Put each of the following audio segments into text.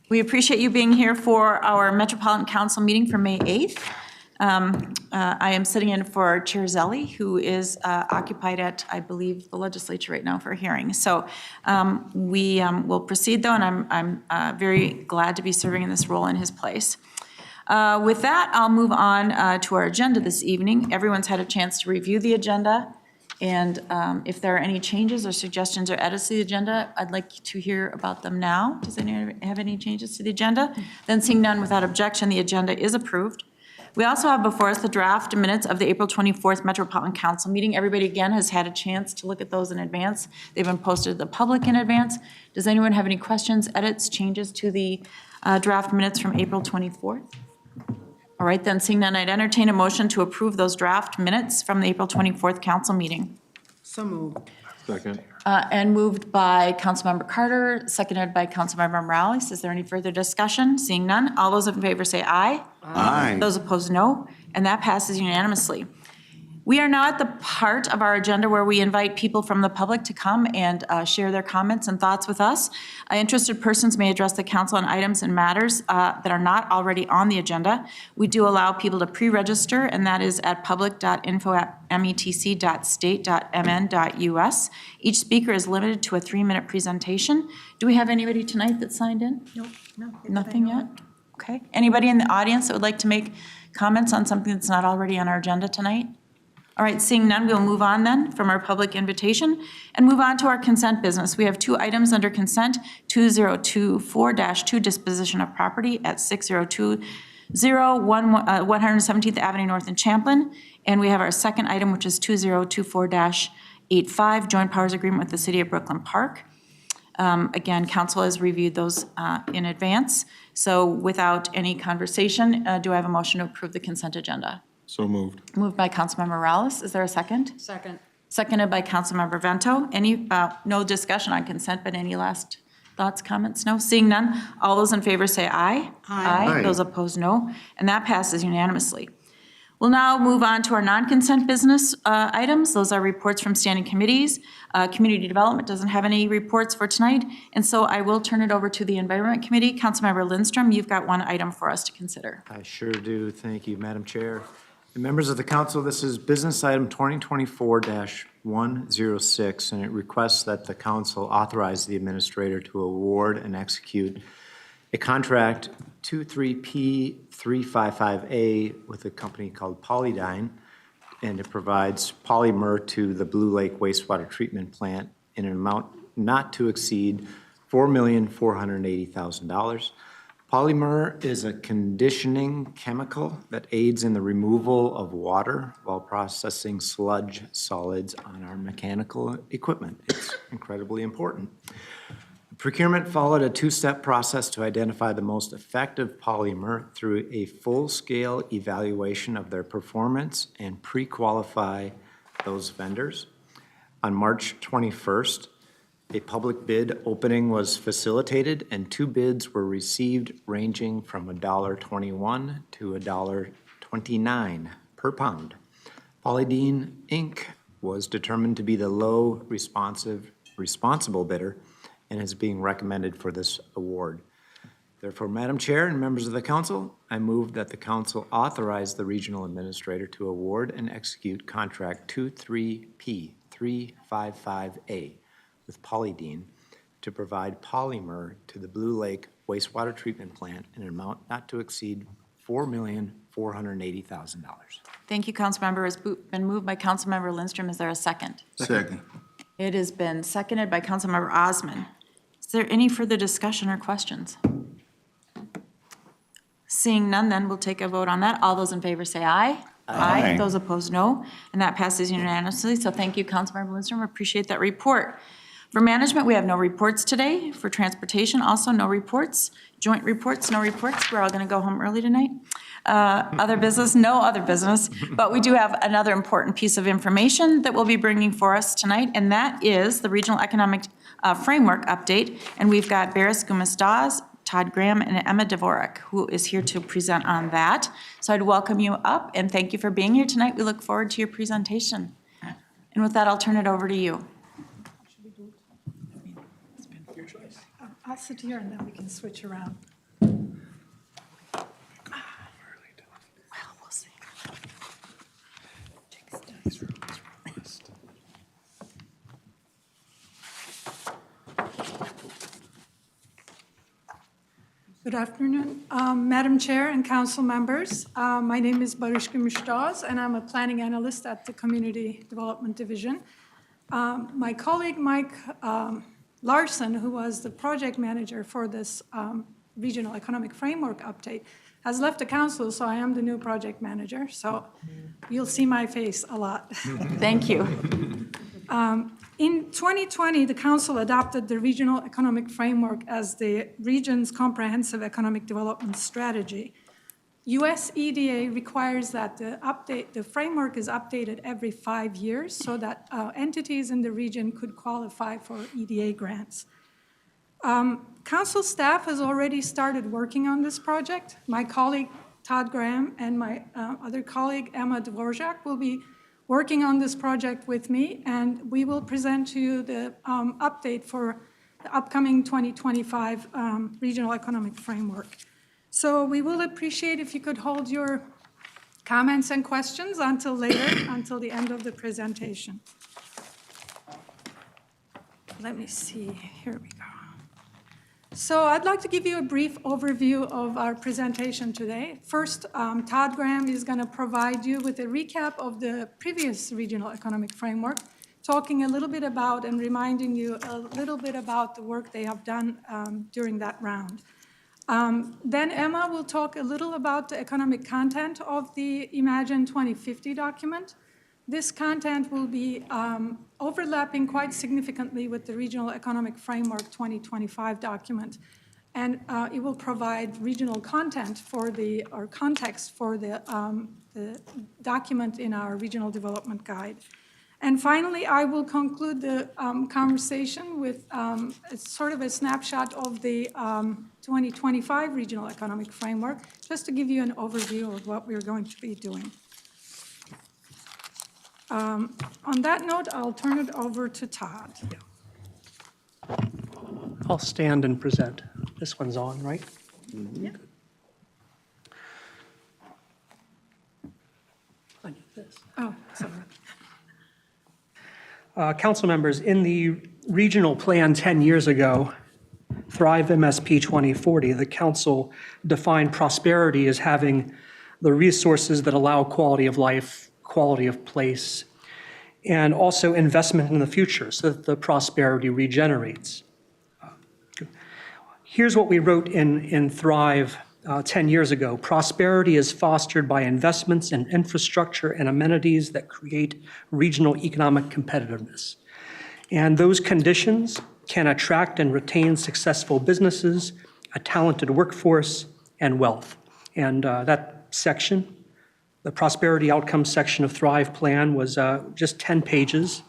We appreciate you being here for our Metropolitan Council meeting for May 8th. I am sitting in for Chair Zelli, who is occupied at, I believe, the legislature right now for a hearing. So we will proceed, though, and I'm very glad to be serving in this role in his place. With that, I'll move on to our agenda this evening. Everyone's had a chance to review the agenda. And if there are any changes or suggestions or edits to the agenda, I'd like to hear about them now. Does anyone have any changes to the agenda? Then seeing none without objection, the agenda is approved. We also have before us the draft minutes of the April 24th Metropolitan Council meeting. Everybody, again, has had a chance to look at those in advance. They've been posted to the public in advance. Does anyone have any questions, edits, changes to the draft minutes from April 24th? All right, then, seeing none, I'd entertain a motion to approve those draft minutes from the April 24th council meeting. So moved. Second. And moved by Councilmember Carter, seconded by Councilmember Morales. Is there any further discussion? Seeing none, all those in favor say aye. Aye. Those opposed, no. And that passes unanimously. We are now at the part of our agenda where we invite people from the public to come and share their comments and thoughts with us. Interested persons may address the council on items and matters that are not already on the agenda. We do allow people to pre-register, and that is at public.info@metc.state.mn.us. Each speaker is limited to a 3-minute presentation. Do we have anybody tonight that signed in? Nope, no. Nothing yet? Okay. Anybody in the audience that would like to make comments on something that's not already on our agenda tonight? All right, seeing none, we'll move on then from our public invitation and move on to our consent business. We have 2 items under consent, 2024-2 disposition of property at 6020 117th Avenue North in Champlin. And we have our second item, which is 2024-85 joint powers agreement with the City of Brooklyn Park. Again, council has reviewed those in advance. So without any conversation, do I have a motion to approve the consent agenda? So moved. Moved by Councilmember Morales. Is there a second? Second. Seconded by Councilmember Vento. Any, no discussion on consent, but any last thoughts, comments? No? Seeing none, all those in favor say aye. Aye. Those opposed, no. And that passes unanimously. We'll now move on to our non-consent business items. Those are reports from standing committees. Community Development doesn't have any reports for tonight, and so I will turn it over to the Environment Committee. Councilmember Lindstrom, you've got one item for us to consider. I sure do. Thank you, Madam Chair. And members of the council, this is business item 2024-106, and it requests that the council authorize the administrator to award and execute a contract 23P355A with a company called Polydyne, and it provides polymer to the Blue Lake wastewater treatment plant in an amount not to exceed $4,480,000. Polymer is a conditioning chemical that aids in the removal of water while processing sludge solids on our mechanical equipment. It's incredibly important. The procurement followed a 2-step process to identify the most effective polymer through a full-scale evaluation of their performance and pre-qualify those vendors. On March 21st, a public bid opening was facilitated and 2 bids were received ranging from $1.21 to $1.29 per pound. Polydyne Inc. was determined to be the low responsible bidder and is being recommended for this award. Therefore, Madam Chair and members of the council, I move that the council authorize the regional administrator to award and execute contract 23P355A with Polydyne to provide polymer to the Blue Lake wastewater treatment plant in an amount not to exceed $4,480,000. Thank you, Councilmember. It's been moved by Councilmember Lindstrom. Is there a second? Second. It has been seconded by Councilmember Osman. Is there any further discussion or questions? Seeing none, then we'll take a vote on that. All those in favor say aye. Aye. Those opposed, no. And that passes unanimously. So thank you, Councilmember Lindstrom. Appreciate that report. For management, we have no reports today. For transportation, also no reports. Joint reports, no reports. We're all going to go home early tonight. Other business, no other business. But we do have another important piece of information that we'll be bringing for us tonight, and that is the Regional Economic Framework update. And we've got Barris Gumas-Dawes, Todd Graham, and Emma Dvorak, who is here to present on that. So I'd welcome you up, and thank you for being here tonight. We look forward to your presentation. And with that, I'll turn it over to you. I'll sit here and then we can switch around. Good afternoon, Madam Chair and council members. My name is Barışkı Müştaz, and I'm a planning analyst at the Community Development Division. My colleague Mike Larson, who was the project manager for this regional economic framework update, has left the council, so I am the new project manager. So you'll see my face a lot. Thank you. In 2020, the council adopted the regional economic framework as the region's comprehensive economic development strategy. US EDA requires that the framework is updated every 5 years so that entities in the region could qualify for EDA grants. Council staff has already started working on this project. My colleague Todd Graham and my other colleague Emma Dvorak will be working on this project with me, and we will present to you the update for the upcoming 2025 regional economic framework. So we will appreciate if you could hold your comments and questions until later, until the end of the presentation. Let me see, here we go. So I'd like to give you a brief overview of our presentation today. First, Todd Graham is going to provide you with a recap of the previous regional economic framework, talking a little bit about and reminding you a little bit about the work they have done during that round. Then Emma will talk a little about the economic content of the Imagine 2050 document. This content will be overlapping quite significantly with the Regional Economic Framework 2025 document, and it will provide regional content for or context for the document in our Regional Development Guide. And finally, I will conclude the conversation with sort of a snapshot of the 2025 Regional Economic Framework, just to give you an overview of what we're going to be doing. On that note, I'll turn it over to Todd. I'll stand and present. This one's on, right? Yeah. I need this. Oh, sorry. Council members, in the regional plan 10 years ago, Thrive MSP 2040, the council defined prosperity as having the resources that allow quality of life, quality of place, and also investment in the future so that the prosperity regenerates. Here's what we wrote in Thrive 10 years ago. Prosperity is fostered by investments in infrastructure and amenities that create regional economic competitiveness. And those conditions can attract and retain successful businesses, a talented workforce, and wealth. And that section, the prosperity outcomes section of Thrive Plan, was just 10 pages.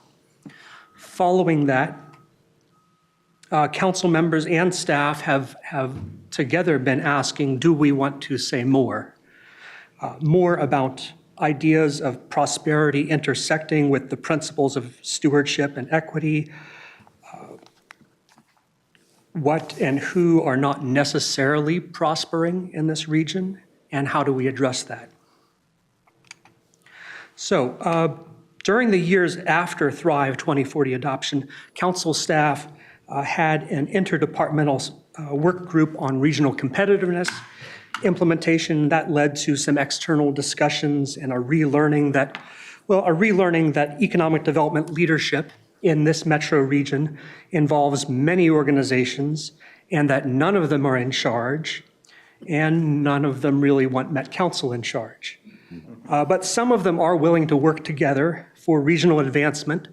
Following that, council members and staff have together been asking, do we want to say more? More about ideas of prosperity intersecting with the principles of stewardship and equity, what and who are not necessarily prospering in this region, and how do we address that? So during the years after Thrive 2040 adoption, council staff had an interdepartmental work group on regional competitiveness implementation that led to some external discussions and a relearning that economic development leadership in this metro region involves many organizations and that none of them are in charge and none of them really want Met Council in charge. But some of them are willing to work together for regional advancement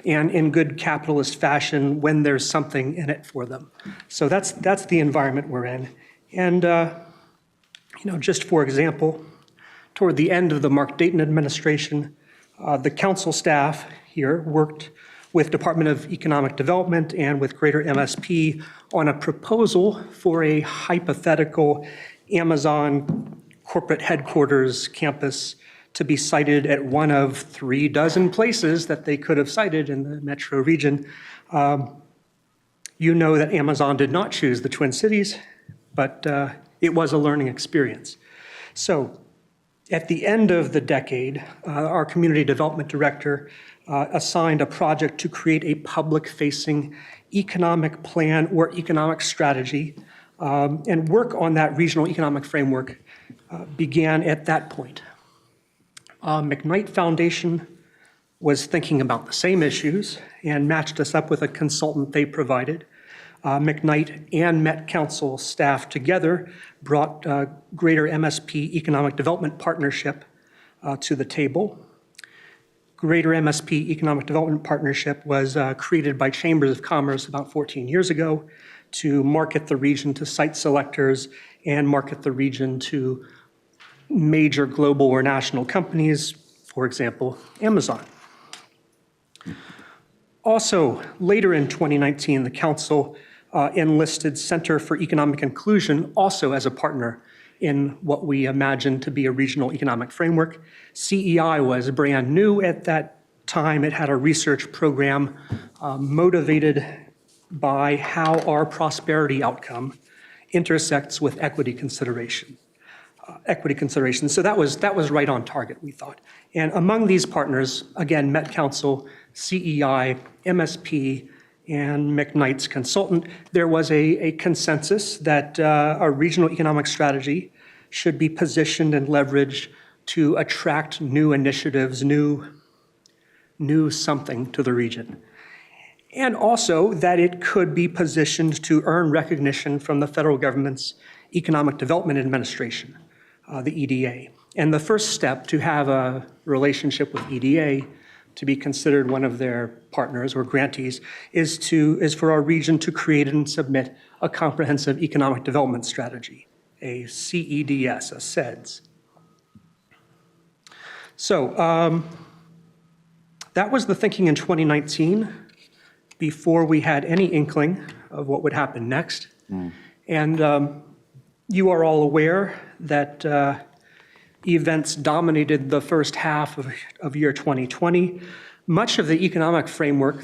and in good capitalist fashion when there's something in it for them. So that's the environment we're in. And just for example, toward the end of the Mark Dayton administration, the council staff here worked with Department of Economic Development and with Greater MSP on a proposal for a hypothetical Amazon corporate headquarters campus to be sited at one of 36 places that they could have sited in the metro region. You know that Amazon did not choose the Twin Cities, but it was a learning experience. So at the end of the decade, our community development director assigned a project to create a public-facing economic plan or economic strategy And work on that regional economic framework began at that point. McKnight Foundation was thinking about the same issues and matched us up with a consultant they provided. McKnight and Met Council staff together brought Greater MSP Economic Development Partnership to the table. Greater MSP Economic Development Partnership was created by Chambers of Commerce about 14 years ago to market the region to site selectors and market the region to major global or national companies, for example, Amazon. Also, later in 2019, the Council enlisted Center for Economic Inclusion also as a partner in what we imagine to be a regional economic framework. CEI was brand new at that time. It had a research program motivated by how our prosperity outcome intersects with equity consideration. So that was right on target, we thought. And among these partners, again, Met Council, CEI, MSP, and McKnight's consultant, there was a consensus that a regional economic strategy should be positioned and leveraged to attract new initiatives, new something to the region. And also that it could be positioned to earn recognition from the federal government's Economic Development Administration, the EDA. And the first step to have a relationship with EDA, to be considered one of their partners or grantees, is for our region to create and submit a comprehensive economic development strategy, a CEDS, a CEDS. So that was the thinking in 2019 before we had any inkling of what would happen next. And you are all aware that events dominated the first half of year 2020. Much of the economic framework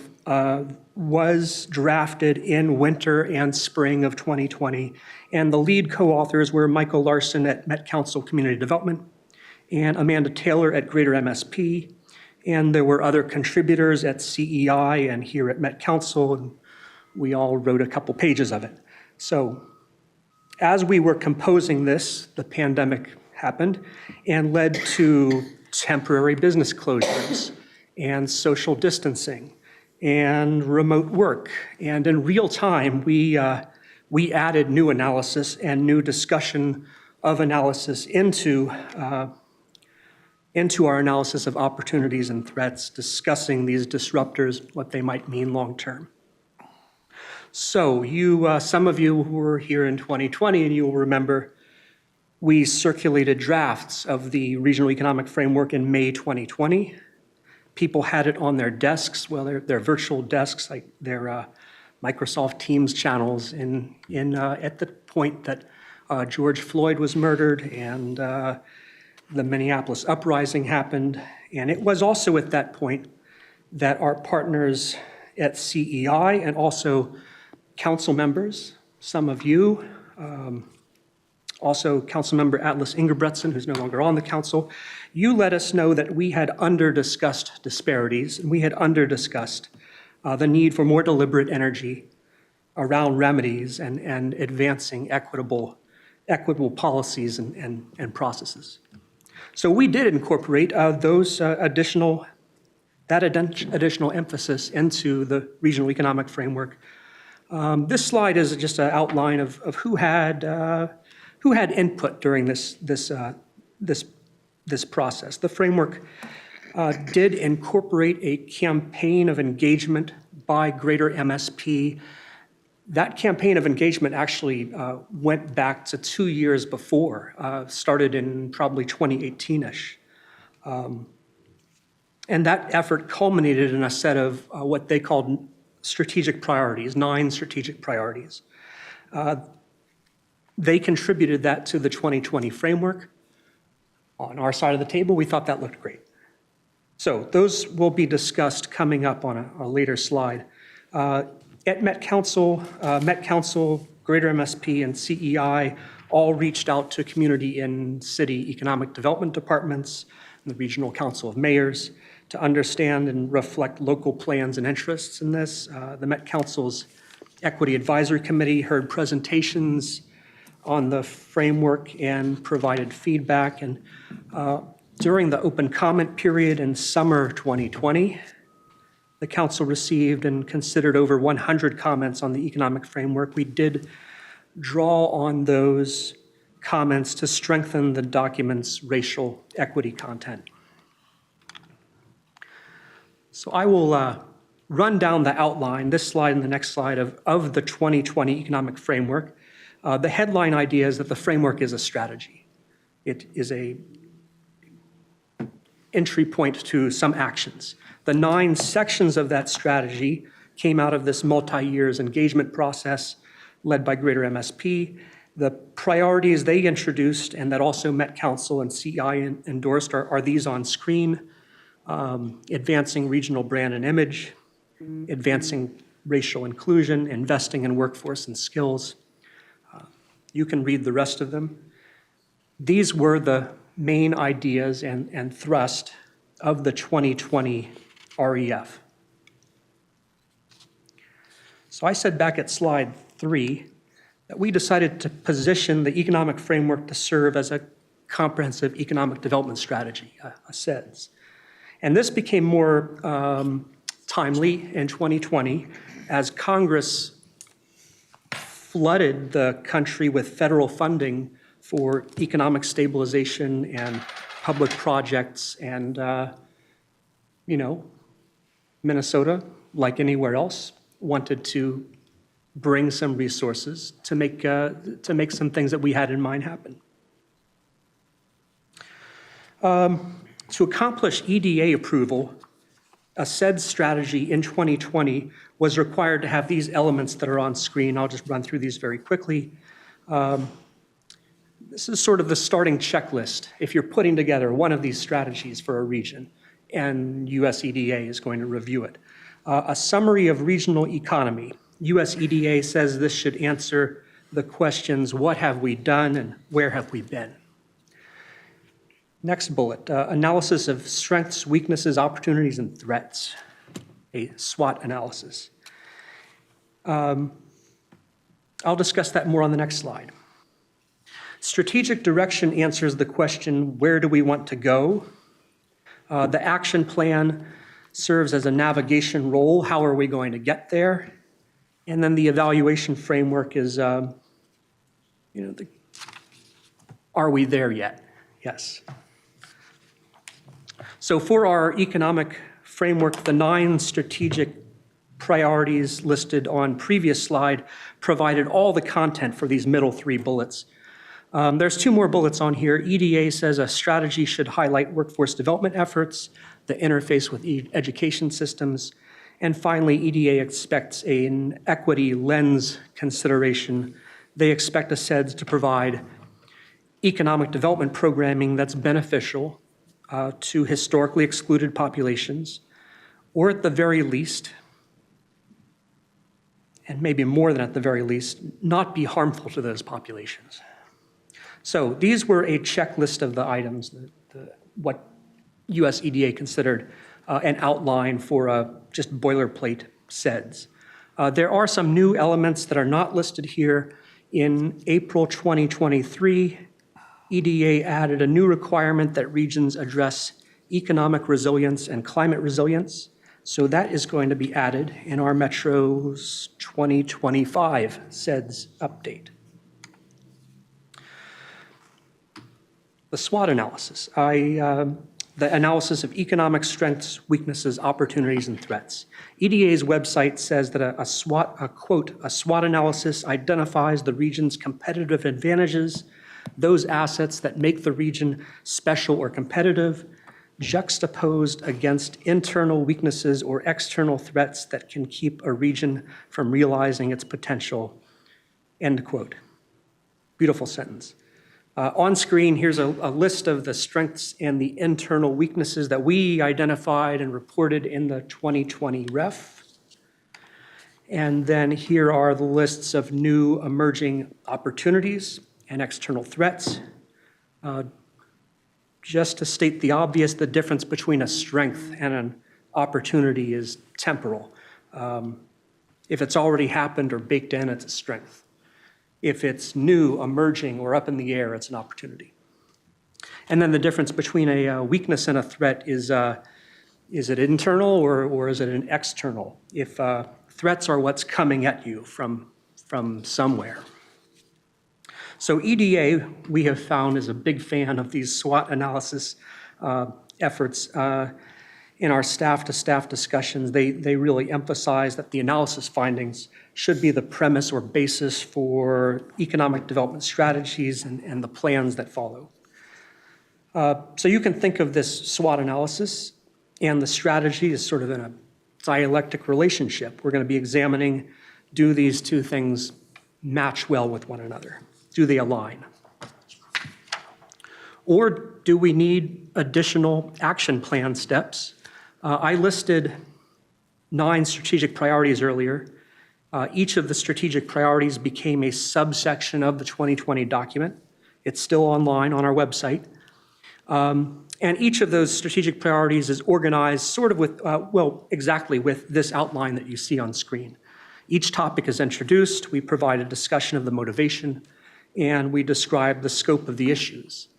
was drafted in winter and spring of 2020, and the lead co-authors were Michael Larson at Met Council Community Development and Amanda Taylor at Greater MSP, and there were other contributors at CEI and here at Met Council, and we all wrote a couple pages of it. So as we were composing this, the pandemic happened and led to temporary business closures and social distancing and remote work. And in real time, we added new analysis and new discussion of analysis into our analysis of opportunities and threats, discussing these disruptors, what they might mean long-term. So some of you who were here in 2020, and you will remember, we circulated drafts of the Regional Economic Framework in May 2020. People had it on their desks, well, their virtual desks, like their Microsoft Teams channels at the point that George Floyd was murdered and the Minneapolis uprising happened. And it was also at that point that our partners at CEI and also council members, some of you, also Councilmember Atlas Ingebretson, who's no longer on the council, you let us know that we had under-discussed disparities, and we had under-discussed the need for more deliberate energy around remedies and advancing equitable policies and processes. So we did incorporate that additional emphasis into the regional economic framework. This slide is just an outline of who had input during this process. The framework did incorporate a campaign of engagement by Greater MSP. That campaign of engagement actually went back to 2 years before, started in probably 2018-ish. And that effort culminated in a set of what they called strategic priorities, 9 strategic priorities. They contributed that to the 2020 framework. On our side of the table, we thought that looked great. So those will be discussed coming up on a later slide. At Met Council, Greater MSP, and CEI all reached out to community and city economic development departments and the Regional Council of Mayors to understand and reflect local plans and interests in this. The Met Council's Equity Advisory Committee heard presentations on the framework and provided feedback. And during the open comment period in summer 2020, the council received and considered over 100 comments on the economic framework. We did draw on those comments to strengthen the document's racial equity content. So I will run down the outline, this slide and the next slide, of the 2020 economic framework. The headline idea is that the framework is a strategy. It is a entry point to some actions. The 9 sections of that strategy came out of this multi-years engagement process led by Greater MSP. The priorities they introduced and that also Met Council and CI endorsed are these on screen: advancing regional brand and image, advancing racial inclusion, investing in workforce and skills. You can read the rest of them. These were the main ideas and thrust of the 2020 REF. So I said back at slide 3 that we decided to position the economic framework to serve as a comprehensive economic development strategy, a SEDS. And this became more timely in 2020 as Congress flooded the country with federal funding for economic stabilization and public projects. And, Minnesota, like anywhere else, wanted to bring some resources to make some things that we had in mind happen. To accomplish EDA approval, a SED strategy in 2020 was required to have these elements that are on screen. I'll just run through these very quickly. This is sort of the starting checklist if you're putting together one of these strategies for a region, and US EDA is going to review it. A summary of regional economy. US EDA says this should answer the questions, what have we done and where have we been? Next bullet, analysis of strengths, weaknesses, opportunities, and threats, a SWOT analysis. I'll discuss that more on the next slide. Strategic direction answers the question, where do we want to go? The action plan serves as a navigation role, how are we going to get there? And then the evaluation framework is, are we there yet? Yes. So for our economic framework, the 9 strategic priorities listed on previous slide provided all the content for these middle 3 bullets. There's 2 more bullets on here. EDA says a strategy should highlight workforce development efforts, the interface with education systems, and finally, EDA expects an equity lens consideration. They expect a SEDS to provide economic development programming that's beneficial to historically excluded populations, or at the very least, and maybe more than at the very least, not be harmful to those populations. So these were a checklist of the items, what US EDA considered an outline for just boilerplate SEDS. There are some new elements that are not listed here. In April 2023, EDA added a new requirement that regions address economic resilience and climate resilience. So that is going to be added in our Metro's 2025 SEDS update. The SWOT analysis, the analysis of economic strengths, weaknesses, opportunities, and threats. EDA's website says that a SWOT analysis identifies the region's competitive advantages, those assets that make the region special or competitive, juxtaposed against internal weaknesses or external threats that can keep a region from realizing its potential, end quote. Beautiful sentence. On screen, here's a list of the strengths and the internal weaknesses that we identified and reported in the 2020 REF. And then here are the lists of new emerging opportunities and external threats. Just to state the obvious, the difference between a strength and an opportunity is temporal. If it's already happened or baked in, it's a strength. If it's new, emerging, or up in the air, it's an opportunity. And then the difference between a weakness and a threat is it internal or is it an external? If threats are what's coming at you from somewhere. So EDA, we have found, is a big fan of these SWOT analysis efforts. In our staff-to-staff discussions, they really emphasize that the analysis findings should be the premise or basis for economic development strategies and the plans that follow. So you can think of this SWOT analysis and the strategy as sort of in a dialectic relationship. We're going to be examining, do these two things match well with one another? Do they align? Or do we need additional action plan steps? I listed 9 strategic priorities earlier. Each of the strategic priorities became a subsection of the 2020 document. It's still online on our website. And each of those strategic priorities is organized sort of with, exactly with this outline that you see on screen. Each topic is introduced, we provide a discussion of the motivation, and we describe the scope of the issues.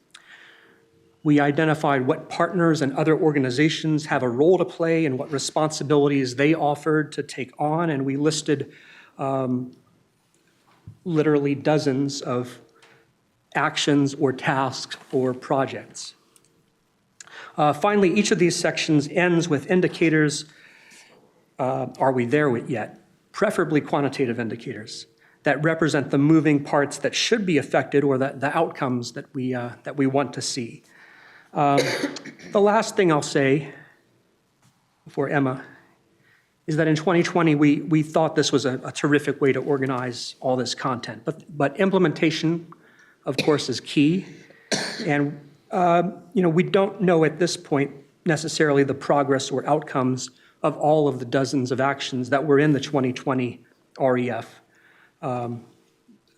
We identified what partners and other organizations have a role to play and what responsibilities they offered to take on, and we listed literally dozens of actions or tasks or projects. Finally, each of these sections ends with indicators. Are we there yet? Preferably quantitative indicators that represent the moving parts that should be affected or the outcomes that we want to see. The last thing I'll say before Emma is that in 2020, we thought this was a terrific way to organize all this content. But implementation, of course, is key. And we don't know at this point necessarily the progress or outcomes of all of the dozens of actions that were in the 2020 REF,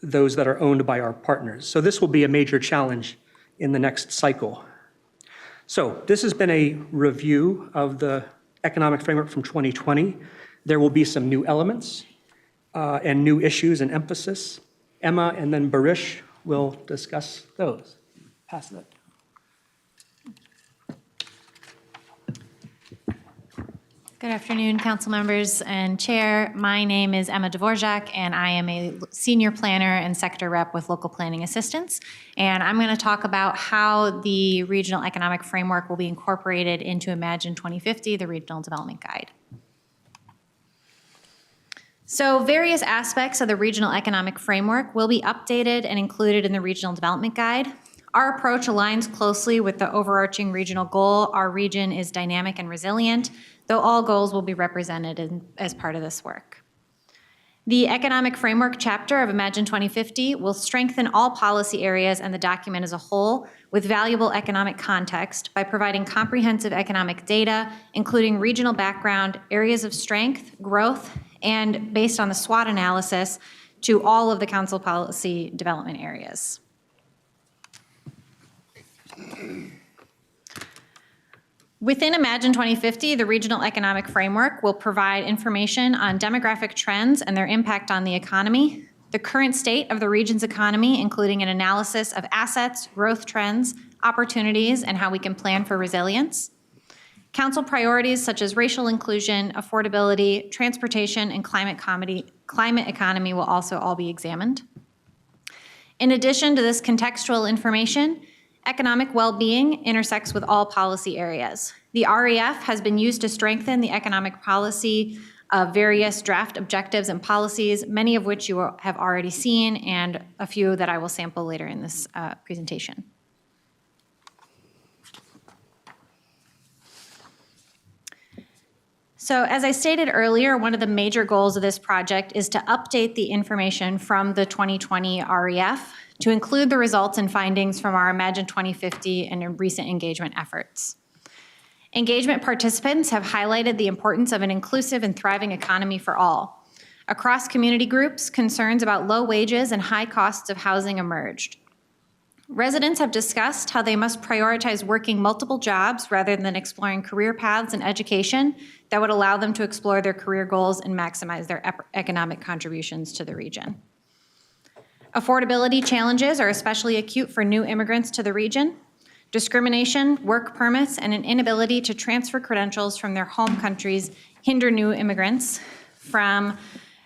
those that are owned by our partners. So this will be a major challenge in the next cycle. So this has been a review of the economic framework from 2020. There will be some new elements and new issues and emphasis. Emma and then Barish will discuss those. Pass that. Good afternoon, council members and chair. My name is Emma Dvorak, and I am a senior planner and sector rep with Local Planning Assistance. And I'm going to talk about how the Regional Economic Framework will be incorporated into Imagine 2050, the Regional Development Guide. So various aspects of the Regional Economic Framework will be updated and included in the Regional Development Guide. Our approach aligns closely with the overarching regional goal. Our region is dynamic and resilient, though all goals will be represented as part of this work. The Economic Framework chapter of Imagine 2050 will strengthen all policy areas and the document as a whole with valuable economic context by providing comprehensive economic data, including regional background, areas of strength, growth, and based on the SWOT analysis to all of the council policy development areas. Within Imagine 2050, the Regional Economic Framework will provide information on demographic trends and their impact on the economy, the current state of the region's economy, including an analysis of assets, growth trends, opportunities, and how we can plan for resilience. Council priorities such as racial inclusion, affordability, transportation, and climate economy will also all be examined. In addition to this contextual information, economic well-being intersects with all policy areas. The REF has been used to strengthen the economic policy of various draft objectives and policies, many of which you have already seen, and a few that I will sample later in this presentation. So as I stated earlier, one of the major goals of this project is to update the information from the 2020 REF to include the results and findings from our Imagine 2050 and recent engagement efforts. Engagement participants have highlighted the importance of an inclusive and thriving economy for all. Across community groups, concerns about low wages and high costs of housing emerged. Residents have discussed how they must prioritize working multiple jobs rather than exploring career paths and education that would allow them to explore their career goals and maximize their economic contributions to the region. Affordability challenges are especially acute for new immigrants to the region. Discrimination, work permits, and an inability to transfer credentials from their home countries hinder new immigrants from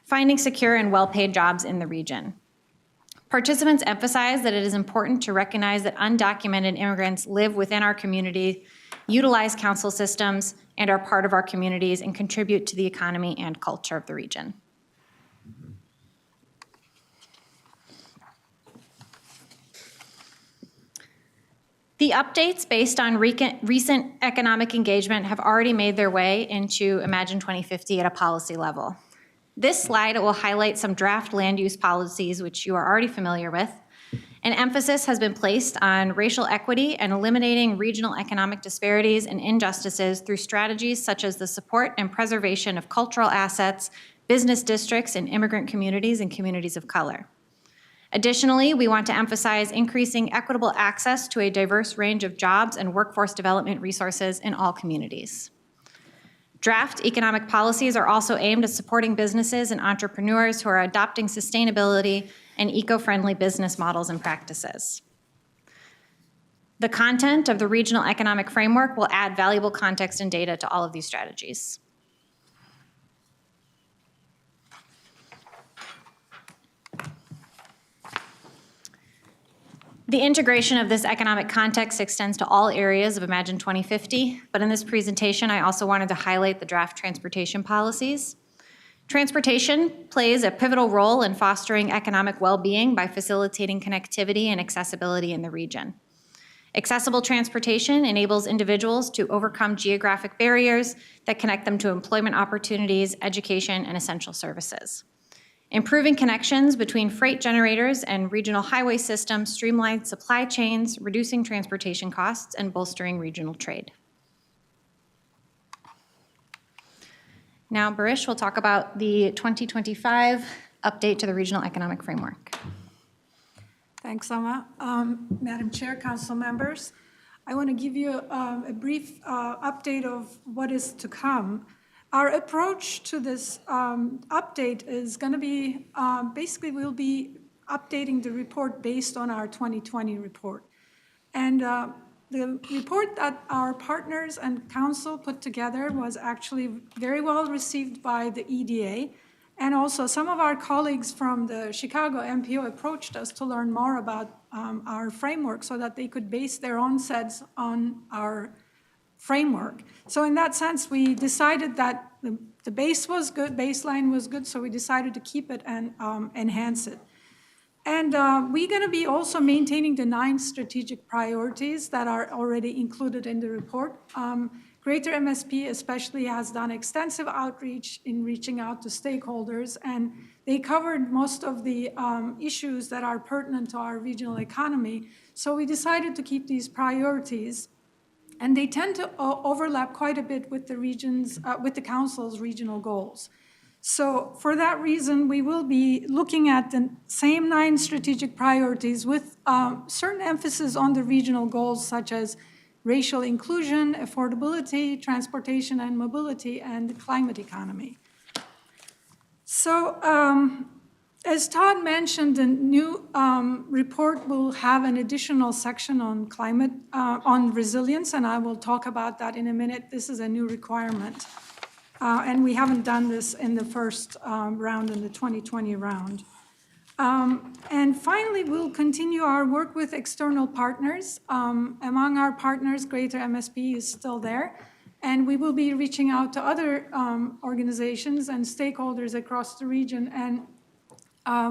finding secure and well-paid jobs in the region. Participants emphasize that it is important to recognize that undocumented immigrants live within our community, utilize council systems, and are part of our communities and contribute to the economy and culture of the region. The updates based on recent economic engagement have already made their way into Imagine 2050 at a policy level. This slide will highlight some draft land use policies, which you are already familiar with. An emphasis has been placed on racial equity and eliminating regional economic disparities and injustices through strategies such as the support and preservation of cultural assets, business districts in immigrant communities and communities of color. Additionally, we want to emphasize increasing equitable access to a diverse range of jobs and workforce development resources in all communities. Draft economic policies are also aimed at supporting businesses and entrepreneurs who are adopting sustainability and eco-friendly business models and practices. The content of the regional economic framework will add valuable context and data to all of these strategies. The integration of this economic context extends to all areas of Imagine 2050, but in this presentation, I also wanted to highlight the draft transportation policies. Transportation plays a pivotal role in fostering economic well-being by facilitating connectivity and accessibility in the region. Accessible transportation enables individuals to overcome geographic barriers that connect them to employment opportunities, education, and essential services. Improving connections between freight generators and regional highway systems streamlines supply chains, reducing transportation costs, and bolstering regional trade. Now, Barish will talk about the 2025 update to the Regional Economic Framework. Thanks, Amma. Madam Chair, council members, I want to give you a brief update of what is to come. Our approach to this update is going to be, basically we'll be updating the report based on our 2020 report. And the report that our partners and council put together was actually very well received by the EDA. And also some of our colleagues from the Chicago MPO approached us to learn more about our framework so that they could base their own sets on our framework. So in that sense, we decided that the base was good, baseline was good, so we decided to keep it and enhance it. And we're going to be also maintaining the 9 strategic priorities that are already included in the report. Greater MSP especially has done extensive outreach in reaching out to stakeholders, and they covered most of the issues that are pertinent to our regional economy. So we decided to keep these priorities. And they tend to overlap quite a bit with the regions, with the council's regional goals. So for that reason, we will be looking at the same 9 strategic priorities with certain emphasis on the regional goals such as racial inclusion, affordability, transportation and mobility, and the climate economy. So as Todd mentioned, the new report will have an additional section on climate, on resilience, and I will talk about that in a minute. This is a new requirement. And we haven't done this in the first round, in the 2020 round. And finally, we'll continue our work with external partners. Among our partners, Greater MSP is still there. And we will be reaching out to other organizations and stakeholders across the region, and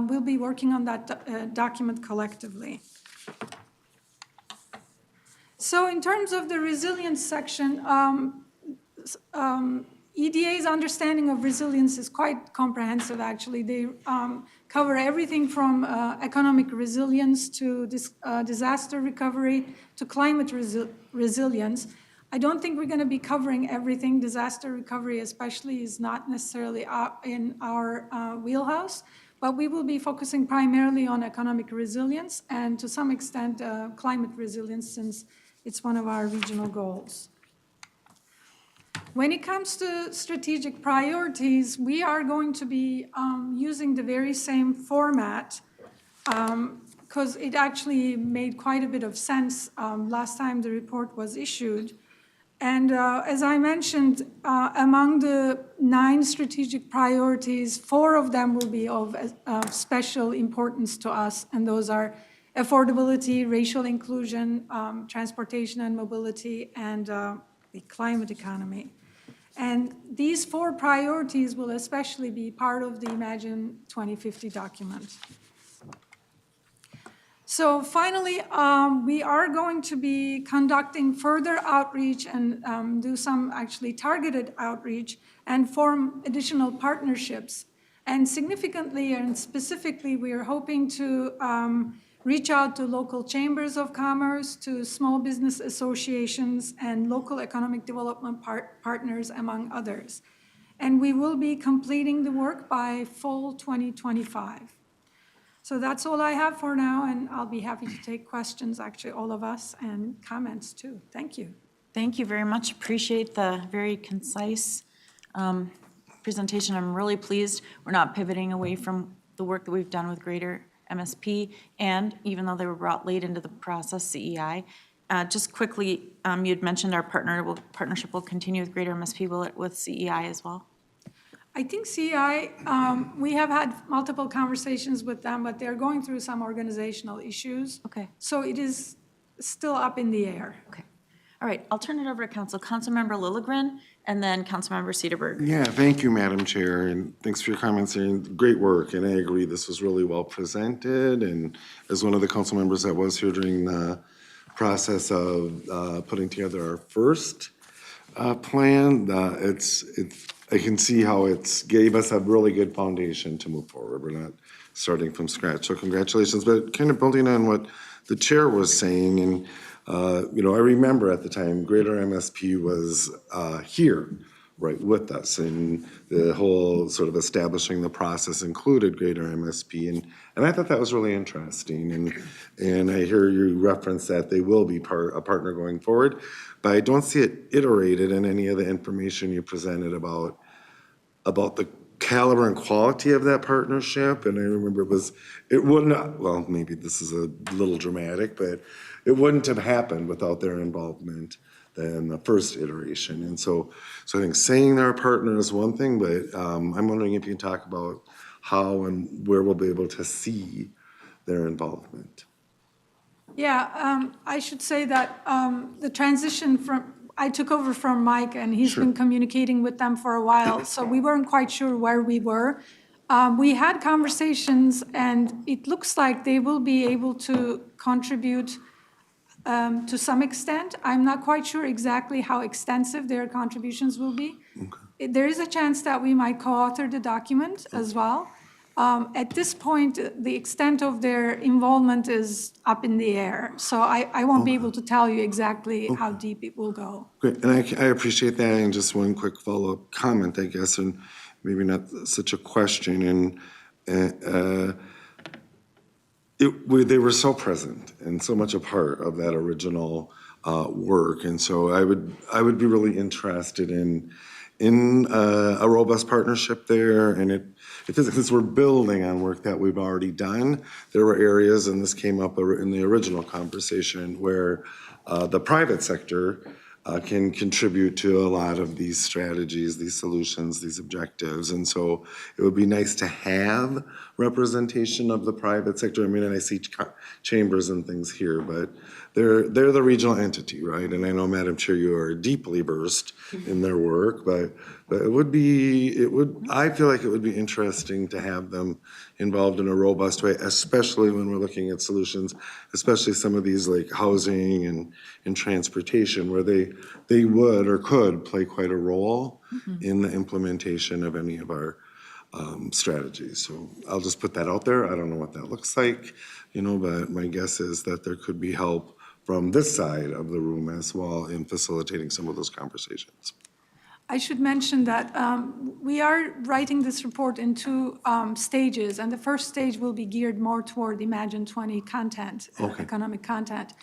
we'll be working on that document collectively. So in terms of the resilience section, EDA's understanding of resilience is quite comprehensive, actually. They cover everything from economic resilience to disaster recovery to climate resilience. I don't think we're going to be covering everything. Disaster recovery especially is not necessarily in our wheelhouse. but we will be focusing primarily on economic resilience and to some extent climate resilience, since it's one of our regional goals. When it comes to strategic priorities, we are going to be using the very same format because it actually made quite a bit of sense last time the report was issued. And as I mentioned, among the 9 strategic priorities, 4 of them will be of special importance to us, and those are affordability, racial inclusion, transportation and mobility, and the climate economy. And these 4 priorities will especially be part of the Imagine 2050 document. So finally, we are going to be conducting further outreach and do some actually targeted outreach and form additional partnerships. And significantly and specifically, we are hoping to reach out to local chambers of commerce, to small business associations, and local economic development partners, among others. And we will be completing the work by fall 2025. So that's all I have for now, and I'll be happy to take questions, actually, all of us, and comments too. Thank you. Thank you very much. Appreciate the very concise presentation. I'm really pleased we're not pivoting away from the work that we've done with Greater MSP, and even though they were brought late into the process, CEI. Just quickly, you had mentioned our partnership will continue with Greater MSP. Will it with CEI as well? I think CEI, we have had multiple conversations with them, but they're going through some organizational issues. Okay. So it is still up in the air. Okay. All right, I'll turn it over to Council. Councilmember Lilligren, and then Councilmember Cedarburg. Yeah, thank you, Madam Chair, and thanks for your comments and great work. And I agree, this was really well presented. And as one of the council members that was here during the process of putting together our first plan, I can see how it's gave us a really good foundation to move forward. We're not starting from scratch. So congratulations. But kind of building on what the chair was saying, and I remember at the time Greater MSP was here, right, with us, and the whole sort of establishing the process included Greater MSP, and I thought that was really interesting. And I hear you reference that they will be a partner going forward, but I don't see it iterated in any of the information you presented about the caliber and quality of that partnership. And I remember it wouldn't, well, maybe this is a little dramatic, but it wouldn't have happened without their involvement in the first iteration. And so I think saying they're a partner is one thing, but I'm wondering if you can talk about how and where we'll be able to see their involvement. Yeah, I should say that the transition I took over from Mike, and he's been communicating with them for a while, so we weren't quite sure where we were. We had conversations, and it looks like they will be able to contribute to some extent. I'm not quite sure exactly how extensive their contributions will be. Okay. There is a chance that we might co-author the document as well. At this point, the extent of their involvement is up in the air, so I won't be able to tell you exactly how deep it will go. Great, and I appreciate that. And just one quick follow-up comment, I guess, and maybe not such a question. And they were so present and so much a part of that original work, and so I would be really interested in a robust partnership there. And since we're building on work that we've already done, there were areas, and this came up in the original conversation, where the private sector can contribute to a lot of these strategies, these solutions, these objectives. And so it would be nice to have representation of the private sector. I mean, and I see chambers and things here, but they're the regional entity, right? And I know, Madam Chair, you are deeply versed in their work, but I feel like it would be interesting to have them involved in a robust way, especially when we're looking at solutions, especially some of these like housing and transportation, where they would or could play quite a role in the implementation of any of our strategies. So I'll just put that out there. I don't know what that looks like, but my guess is that there could be help from this side of the room as well in facilitating some of those conversations. I should mention that we are writing this report in two stages, and the first stage will be geared more toward Imagine 20 content, economic content.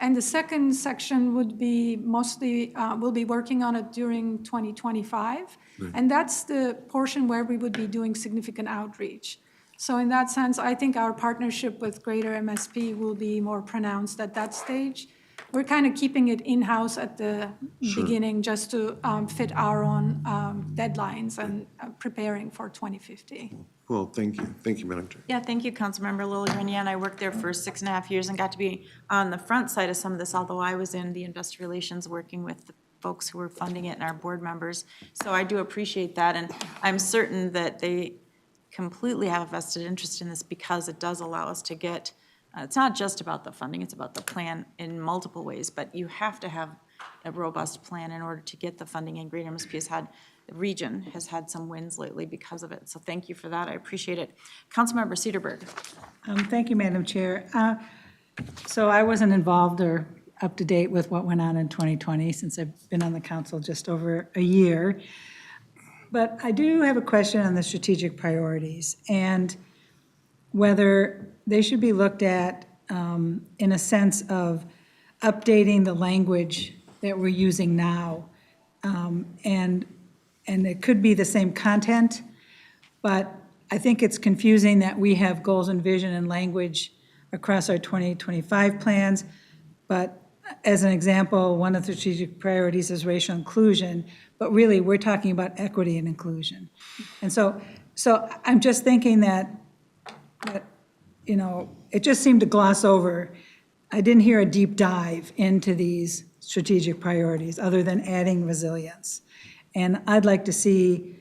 And the second section would be mostly, we'll be working on it during 2025. And that's the portion where we would be doing significant outreach. So in that sense, I think our partnership with Greater MSP will be more pronounced at that stage. We're kind of keeping it in-house at the beginning just to fit our own deadlines and preparing for 2050. Well, thank you. Thank you, Madam Chair. Yeah, thank you, Councilmember Lillian. I worked there for 6.5 years and got to be on the front side of some of this, although I was in the investor relations working with the folks who were funding it and our board members. So I do appreciate that, and I'm certain that they completely have a vested interest in this because it does allow us to get, it's not just about the funding, it's about the plan in multiple ways, but you have to have a robust plan in order to get the funding, and Greater MSP has had, the region has had some wins lately because of it. So thank you for that, I appreciate it. Councilmember Cedarberg. Thank you, Madam Chair. So I wasn't involved or up to date with what went on in 2020 since I've been on the council just over a year. But I do have a question on the strategic priorities and whether they should be looked at in a sense of updating the language that we're using now. And it could be the same content, but I think it's confusing that we have goals and vision and language across our 2025 plans. But as an example, one of the strategic priorities is racial inclusion, but really we're talking about equity and inclusion. And so I'm just thinking that, you know, it just seemed to gloss over. I didn't hear a deep dive into these strategic priorities other than adding resilience. And I'd like to see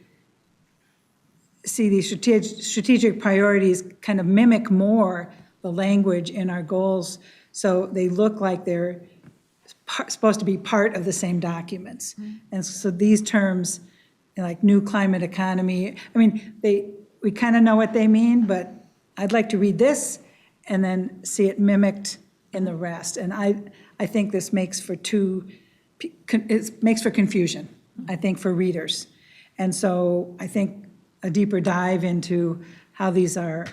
these strategic priorities kind of mimic more the language in our goals so they look like they're supposed to be part of the same documents. And so these terms, like new climate economy, I mean, we kind of know what they mean, but I'd like to read this and then see it mimicked in the rest. And I think this makes for confusion, I think, for readers. And so I think a deeper dive into how these are,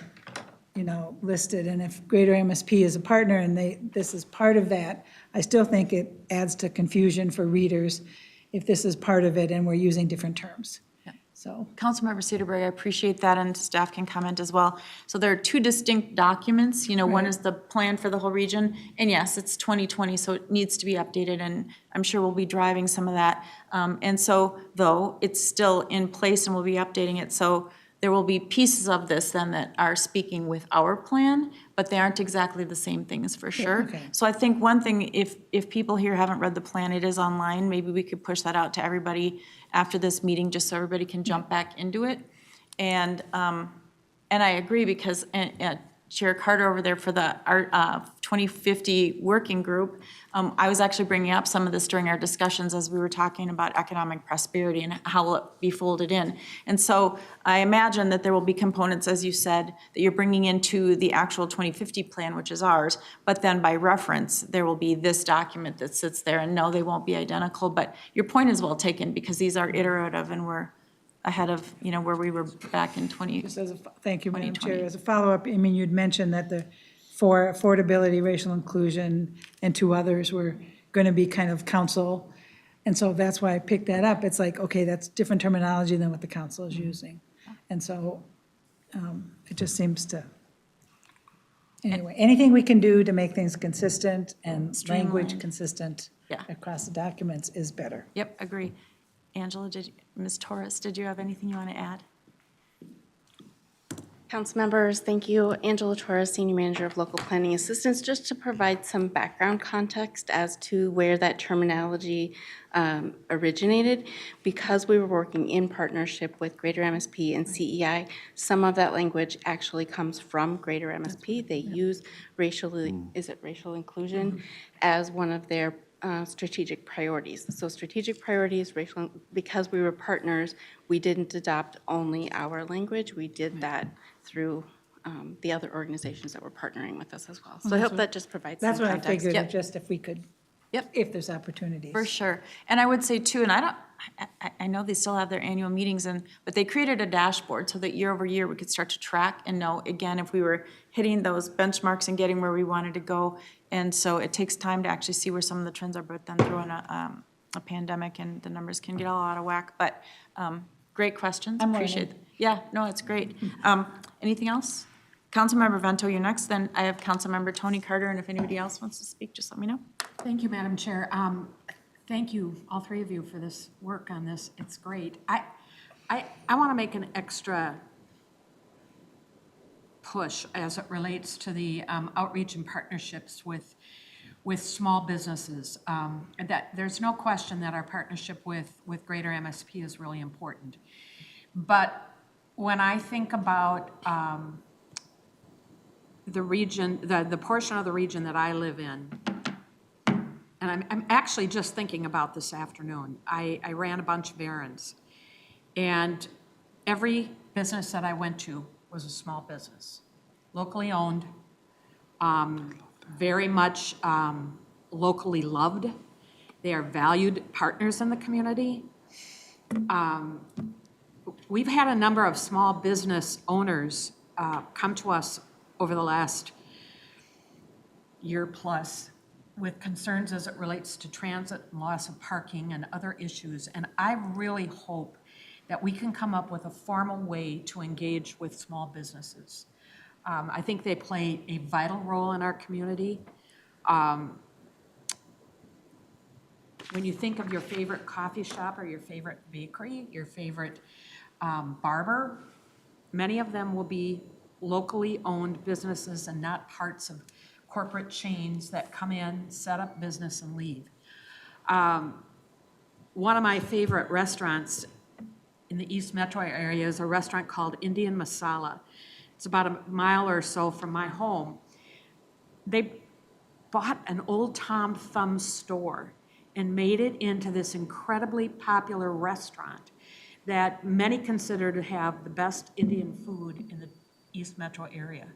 you know, listed. And if Greater MSP is a partner and this is part of that, I still think it adds to confusion for readers if this is part of it and we're using different terms. So, Councilmember Cedarberg, I appreciate that, and staff can comment as well. So there are two distinct documents. You know, one is the plan for the whole region, and yes, it's 2020, so it needs to be updated, and I'm sure we'll be driving some of that. And so, though, it's still in place and we'll be updating it, so there will be pieces of this then that are speaking with our plan, but they aren't exactly the same things for sure. Okay. So I think one thing, if people here haven't read the plan, it is online. Maybe we could push that out to everybody after this meeting, just so everybody can jump back into it. And I agree because Chair Carter over there for the 2050 working group, I was actually bringing up some of this during our discussions as we were talking about economic prosperity and how will it be folded in. And so I imagine that there will be components, as you said, that you're bringing into the actual 2050 plan, which is ours, but then by reference, there will be this document that sits there, and no, they won't be identical, but your point is well taken because these are iterative and we're ahead of, you know, where we were back in 20. just thank you, Madam 2020. Chair. As a follow-up, I mean, you'd mentioned that for affordability, racial inclusion, and two others were going to be kind of council. And so that's why I picked that up. It's like, okay, that's different terminology than what the council is using. And so it just seems to, anyway, anything we can do to make things consistent and language Streamlined. consistent Yeah. across the documents is better. Yep, agree. Angela, Ms. Torres, did you have anything you want to add? Council members, thank you. Angela Torres, Senior Manager of Local Planning Assistance, just to provide some background context as to where that terminology originated. Because we were working in partnership with Greater MSP and CEI, some of that language actually comes from Greater MSP. They use racial inclusion as one of their strategic priorities. So strategic priorities, because we were partners, we didn't adopt only our language. We did that through the other organizations that were partnering with us as well. So I hope that just provides some That's what I context. figured, Yep. just if we could, Yep. if there's opportunities. For sure. And I would say too, and I I know they still have their annual meetings but they created a dashboard so that year over year, we could start to track and know, again, if we were hitting those benchmarks and getting where we wanted to go. And so it takes time to actually see where some of the trends are, but then throw in a pandemic and the numbers can get all out of whack. But great questions, I'm appreciate learning. it. Yeah, no, it's great. Anything else? Councilmember Vento, you're next, then I have Councilmember Tony Carter, and if anybody else wants to speak, just let me know. Thank you, Madam Chair. Thank you, all three of you, for this work on this. It's great. I want to make an extra push as it relates to the outreach and partnerships with small businesses. That there's no question that our partnership with Greater MSP is really important. But when I think about the region, the portion of the region that I live in, and I'm actually just thinking about this afternoon. I ran a bunch of errands, and every business that I went to was a small business, locally owned, very much locally loved. They are valued partners in the community. We've had a number of small business owners come to us over the last year plus with concerns as it relates to transit and loss of parking and other issues. And I really hope that we can come up with a formal way to engage with small businesses. I think they play a vital role in our community. When you think of your favorite coffee shop or your favorite bakery, your favorite barber, many of them will be locally owned businesses and not parts of corporate chains that come in, set up business, and leave. One of my favorite restaurants in the East Metro area is a restaurant called Indian Masala. It's about a mile or so from my home. They bought an old Tom Thumb store and made it into this incredibly popular restaurant that many consider to have the best Indian food in the East Metro area.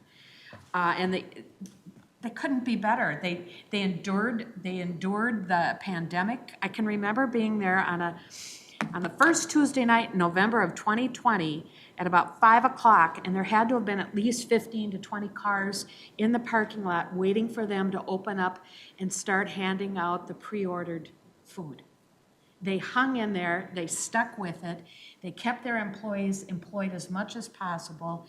And they couldn't be better. They endured the pandemic. I can remember being there on the first Tuesday night in November of 2020 at about 5 o'clock, and there had to have been at least 15 to 20 cars in the parking lot waiting for them to open up and start handing out the pre-ordered food. They hung in there, they stuck with it, they kept their employees employed as much as possible,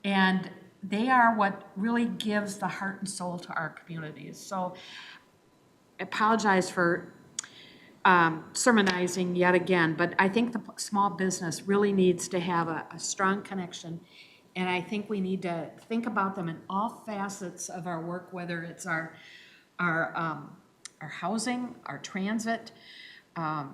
and they are what really gives the heart and soul to our communities. So I apologize for sermonizing yet again, but I think the small business really needs to have a strong connection, and I think we need to think about them in all facets of our work, whether it's our housing, our transit, our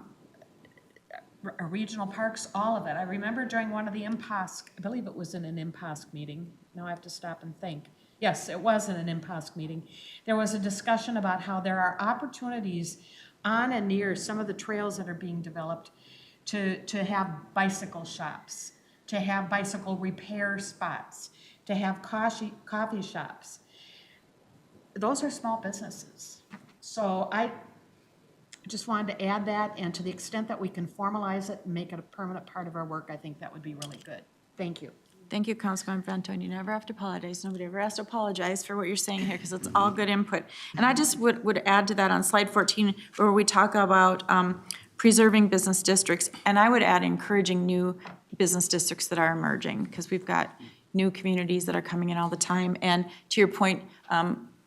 regional parks, all of it. I remember during one of the IMPOSC, I believe it was in an IMPOSC meeting, now I have to stop and think. Yes, it was in an IMPOSC meeting. There was a discussion about how there are opportunities on and near some of the trails that are being developed to have bicycle shops, to have bicycle repair spots, to have coffee shops. Those are small businesses. So I just wanted to add that, and to the extent that we can formalize it and make it a permanent part of our work, I think that would be really good. Thank you. Thank you, Councilmember Vento, and you never have to apologize. Nobody ever has to apologize for what you're saying here, because it's all good input. And I just would add to that on slide 14, where we talk about preserving business districts, and I would add encouraging new business districts that are emerging, because we've got new communities that are coming in all the time. And to your point,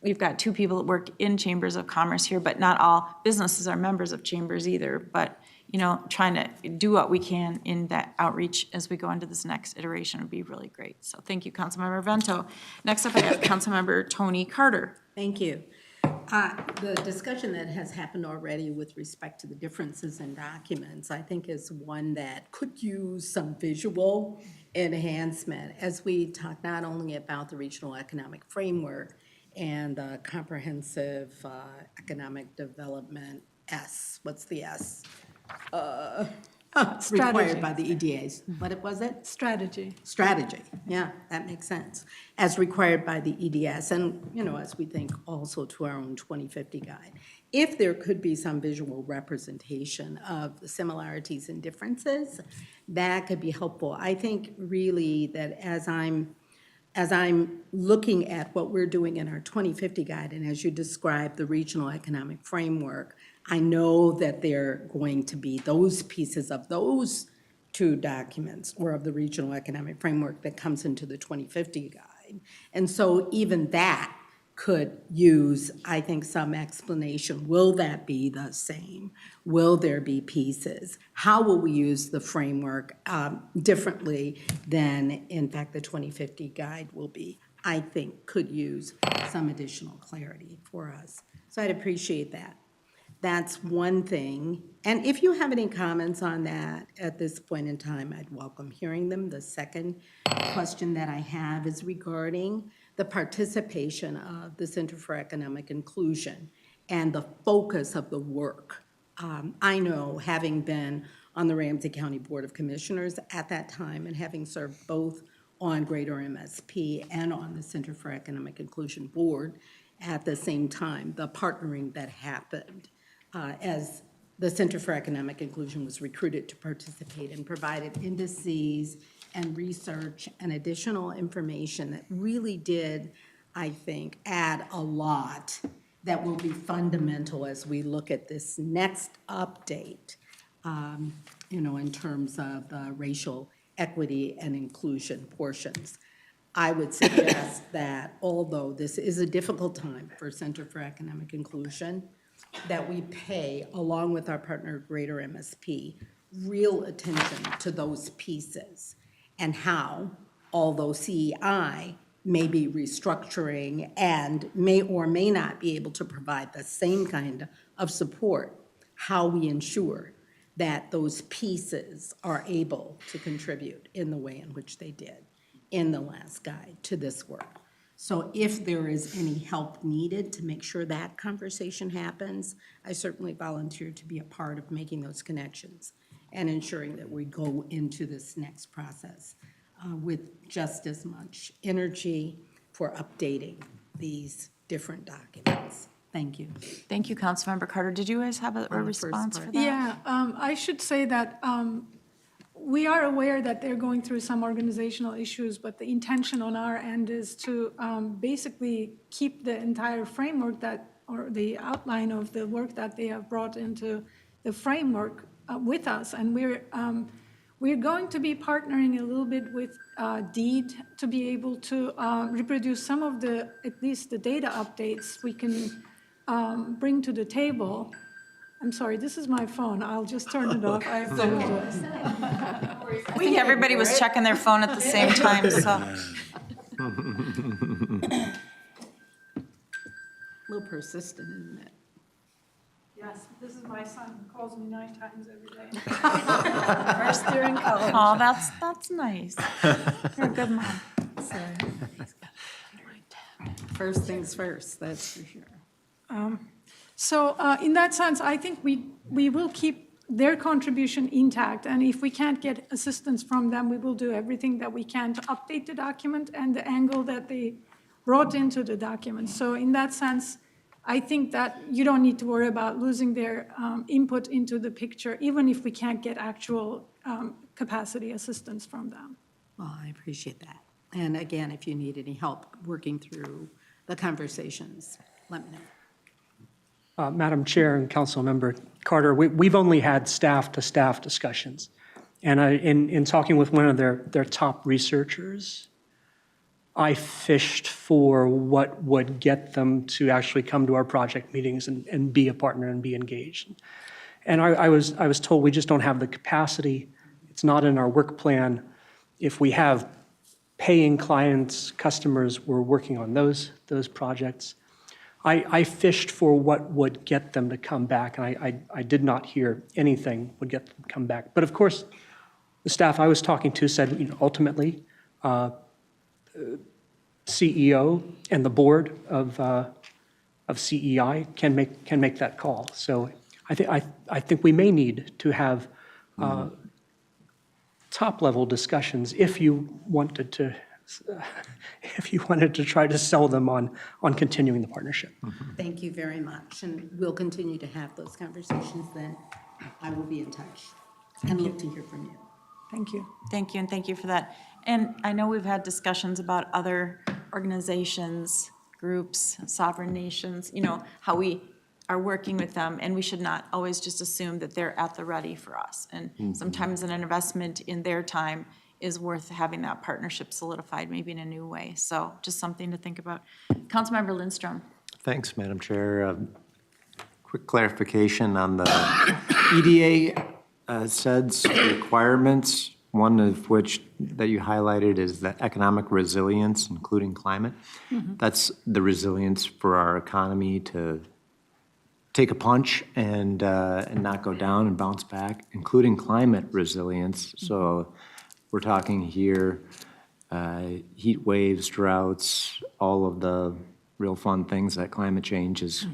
we've got two people that work in chambers of commerce here, but not all businesses are members of chambers either. But trying to do what we can in that outreach as we go into this next iteration would be really great. So thank you, Councilmember Vento. Next up, I have Councilmember Tony Carter. Thank you. The discussion that has happened already with respect to the differences in documents, I think is one that could use some visual enhancement as we talk not only about the regional economic framework and the comprehensive economic development S. What's the S? required by the EDAs. What was it? Strategy. Strategy, yeah, that makes sense. As required by the EDS, and, as we think also to our own 2050 guide. If there could be some visual representation of the similarities and differences, that could be helpful. I think really that as I'm looking at what we're doing in our 2050 guide, and as you described the regional economic framework, I know that there are going to be those pieces of those two documents, or of the regional economic framework, that comes into the 2050 guide. And so even that could use, I think, some explanation. Will that be the same? Will there be pieces? How will we use the framework differently than, in fact, the 2050 guide will be? I think could use some additional clarity for us. So I'd appreciate that. That's one thing. And if you have any comments on that at this point in time, I'd welcome hearing them. The second question that I have is regarding the participation of the Center for Economic Inclusion and the focus of the work. I know, having been on the Ramsey County Board of Commissioners at that time and having served both on Greater MSP and on the Center for Economic Inclusion Board at the same time, the partnering that happened as the Center for Economic Inclusion was recruited to participate and provided indices and research and additional information that really did, I think, add a lot that will be fundamental as we look at this next update, in terms of the racial equity and inclusion portions. I would suggest that although this is a difficult time for Center for Economic Inclusion, that we pay, along with our partner Greater MSP, real attention to those pieces and how, although CEI may be restructuring and may or may not be able to provide the same kind of support, how we ensure that those pieces are able to contribute in the way in which they did in the last guide to this work. So if there is any help needed to make sure that conversation happens, I certainly volunteer to be a part of making those connections and ensuring that we go into this next process with just as much energy for updating these different documents. Thank you. Thank you, Councilmember Carter. Did you guys have a On the first response part. for that? Yeah, I should say that we are aware that they're going through some organizational issues, but the intention on our end is to basically keep the entire framework or the outline of the work that they have brought into the framework with us. And we're going to be partnering a little bit with DEED to be able to reproduce some of at least the data updates we can bring to the table. I'm sorry, this is my phone. I'll just turn it off. I apologize. I think everybody was checking their phone at the same time, so. A little persistent, isn't it? Yes, this is my son, who calls me 9 times every day. First year in college. Oh, that's nice. You're a good mom. First things first, that's for sure. So in that sense, I think we will keep their contribution intact, and if we can't get assistance from them, we will do everything that we can to update the document and the angle that they brought into the document. So in that sense, I think that you don't need to worry about losing their input into the picture, even if we can't get actual capacity assistance from them. Well, I appreciate that. And again, if you need any help working through the conversations, let me know. Madam Chair and Councilmember Carter, we've only had staff-to-staff discussions. And in talking with one of their top researchers, I fished for what would get them to actually come to our project meetings and be a partner and be engaged. And I was told we just don't have the capacity. It's not in our work plan. If we have paying clients, customers, we're working on those projects. I fished for what would get them to come back, and I did not hear anything would get them to come back. But of course, the staff I was talking to said, ultimately, CEO and the board of CEI can make that call. So I think we may need to have top-level discussions if you wanted to try to sell them on continuing the partnership. Thank you very much, and we'll continue to have those conversations then. I will be in touch and look to hear from you. Thank you. Thank you, and thank you for that. And I know we've had discussions about other organizations, groups, sovereign nations, how we are working with them, and we should not always just assume that they're at the ready for us. And sometimes an investment in their time is worth having that partnership solidified, maybe in a new way. So just something to think about. Councilmember Lindstrom. Thanks, Madam Chair. Quick clarification on the EDA SEDS requirements, one of which that you highlighted is the economic resilience, including climate. That's the resilience for our economy to take a punch and not go down and bounce back, including climate resilience. So we're talking here heat waves, droughts, all of the real fun things that climate change is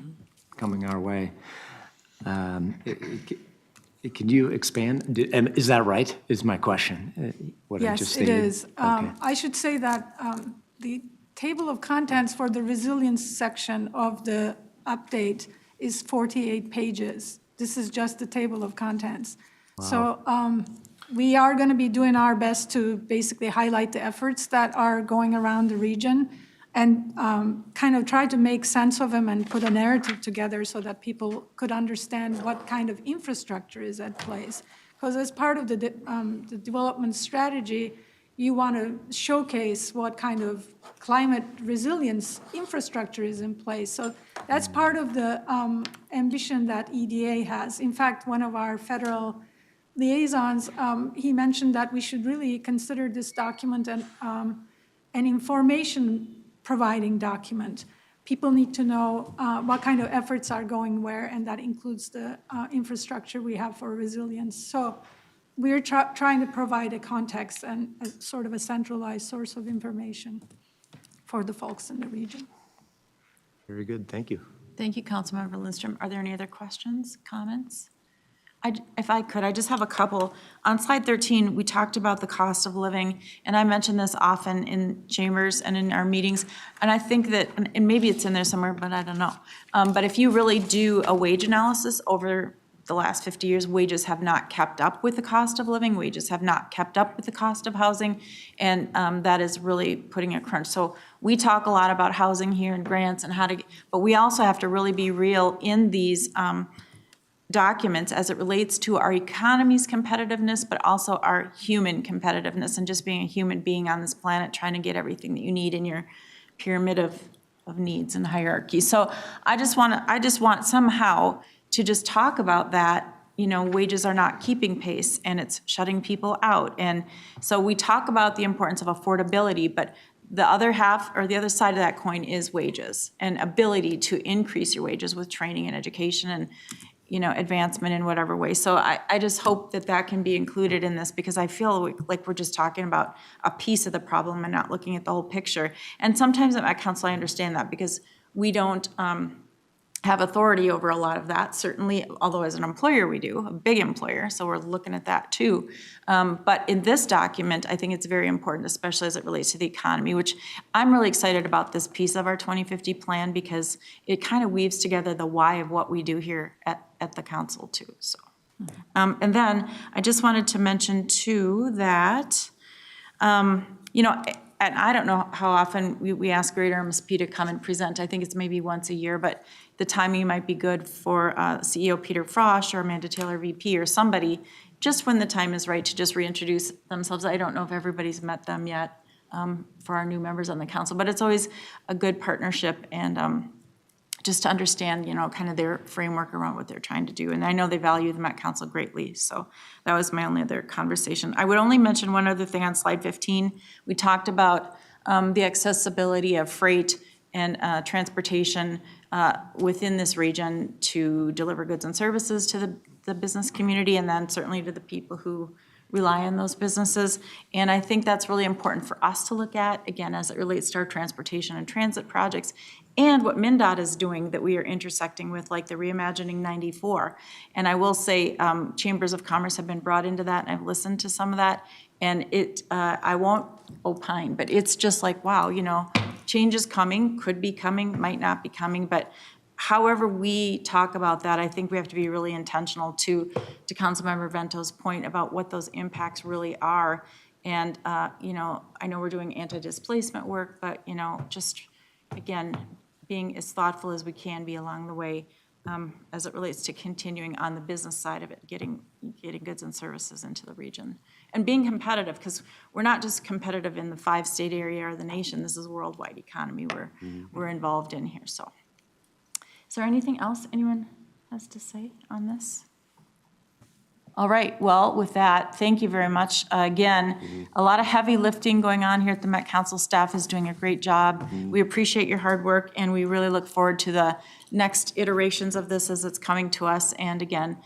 coming our way. Could you expand? And is that right, is my question, what I just Yes, it stated? is. Okay. I should say that the table of contents for the resilience section of the update is 48 pages. This is just the table of contents. So we are going to be doing our best to basically highlight the efforts that are going around the region and kind of try to make sense of them and put a narrative together so that people could understand what kind of infrastructure is at place. Because as part of the development strategy, you want to showcase what kind of climate resilience infrastructure is in place. So that's part of the ambition that EDA has. In fact, one of our federal liaisons, he mentioned that we should really consider this document an information providing document. People need to know what kind of efforts are going where, and that includes the infrastructure we have for resilience. So we're trying to provide a context and a sort of a centralized source of information for the folks in the region. Very good, thank you. Thank you, Councilmember Lindstrom. Are there any other questions, comments? If I could, I just have a couple. On slide 13, we talked about the cost of living, and I mention this often in chambers and in our meetings, and I think that, and maybe it's in there somewhere, but I don't know. But if you really do a wage analysis over the last 50 years, wages have not kept up with the cost of living, wages have not kept up with the cost of housing, and that is really putting a crunch. So we talk a lot about housing here and grants and how to, but we also have to really be real in these documents as it relates to our economy's competitiveness, but also our human competitiveness and just being a human being on this planet, trying to get everything that you need in your pyramid of needs and hierarchy. So I just want somehow to just talk about that. Wages are not keeping pace and it's shutting people out. And so we talk about the importance of affordability, but the other half or the other side of that coin is wages and ability to increase your wages with training and education and advancement in whatever way. So I just hope that that can be included in this because I feel like we're just talking about a piece of the problem and not looking at the whole picture. And sometimes at council I understand that because we don't have authority over a lot of that, certainly, although as an employer we do, a big employer, so we're looking at that too. But in this document, I think it's very important, especially as it relates to the economy, which I'm really excited about this piece of our 2050 plan because it kind of weaves together the why of what we do here at the council too. So, and then I just wanted to mention too that, and I don't know how often we ask Greater MSP to come and present. I think it's maybe once a year, but the timing might be good for CEO Peter Frosch or Amanda Taylor VP or somebody, just when the time is right to just reintroduce themselves. I don't know if everybody's met them yet for our new members on the council, but it's always a good partnership and just to understand, kind of their framework around what they're trying to do. And I know they value the Met Council greatly, so that was my only other conversation. I would only mention one other thing on slide 15. We talked about the accessibility of freight and transportation within this region to deliver goods and services to the business community and then certainly to the people who rely on those businesses. And I think that's really important for us to look at, again, as it relates to our transportation and transit projects, and what MnDOT is doing that we are intersecting with, like the Reimagining 94. And I will say, Chambers of Commerce have been brought into that, and I've listened to some of that, and I won't opine, but it's just like, wow, change is coming, could be coming, might not be coming, but however we talk about that, I think we have to be really intentional to Councilmember Vento's point about what those impacts really are. And, I know we're doing anti-displacement work, but, just, again, being as thoughtful as we can be along the way as it relates to continuing on the business side of it, getting goods and services into the region. And being competitive, because we're not just competitive in the 5-state area or the nation, this is a worldwide economy we're involved in here, so. Is there anything else anyone has to say on this? All right, well, with that, thank you very much. Again, a lot of heavy lifting going on here at the Met Council. Staff is doing a great job. We appreciate your hard work, and we really look forward to the next iterations of this as it's coming to us. And again,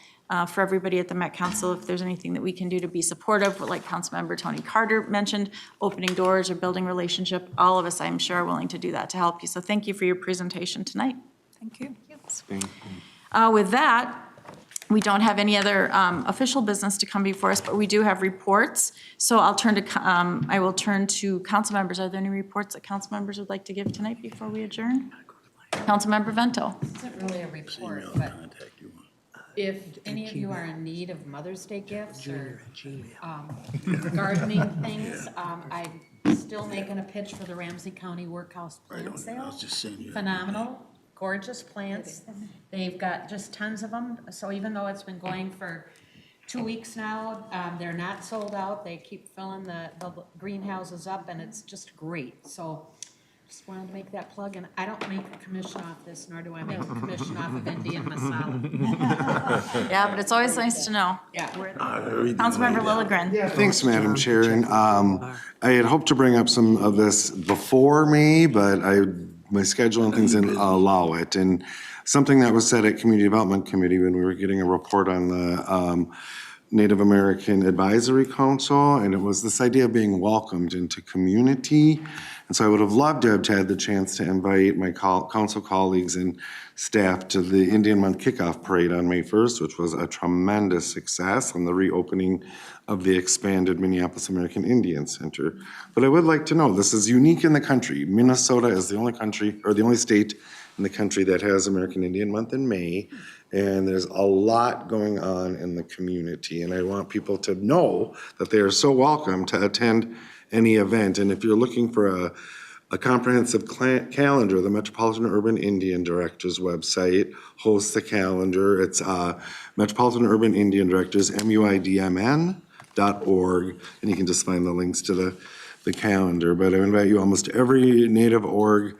for everybody at the Met Council, if there's anything that we can do to be supportive, like Councilmember Tony Carter mentioned, opening doors or building relationship, all of us, I'm sure, are willing to do that to help you. So thank you for your presentation tonight. Thank you. With that, we don't have any other official business to come before us, but we do have reports. So I will turn to council members. Are there any reports that council members would like to give tonight before we adjourn? Councilmember Vento. It isn't really a report, but if any of you are in need of Mother's Day gifts or gardening things, I'm still making a pitch for the Ramsey County Workhouse plant sale. Phenomenal. Gorgeous plants. They've got just tons of them. So even though it's been going for 2 weeks now, they're not sold out. They keep filling the greenhouses up, and it's just great. So just wanted to make that plug. And I don't make a commission off this, nor do I make a commission off of Indian masala. Yeah, but it's always nice to know. Yeah. Councilmember Lilligren. Thanks, Madam Chair. And I had hoped to bring up some of this before me, but my schedule and things didn't allow it. And something that was said at Community Development Committee when we were getting a report on the Native American Advisory Council, and it was this idea of being welcomed into community. And so I would have loved to have had the chance to invite my council colleagues and staff to the Indian Month Kickoff Parade on May 1st, which was a tremendous success, on the reopening of the expanded Minneapolis American Indian Center. But I would like to know, this is unique in the country. Minnesota is the only country, or the only state in the country that has American Indian Month in May. And there's a lot going on in the community. And I want people to know that they are so welcome to attend any event. And if you're looking for a comprehensive calendar, the Metropolitan Urban Indian Directors website hosts the calendar. It's Metropolitan Urban Indian Directors, MUIDMN.org, and you can just find the links to the calendar. But I invite you, almost every Native org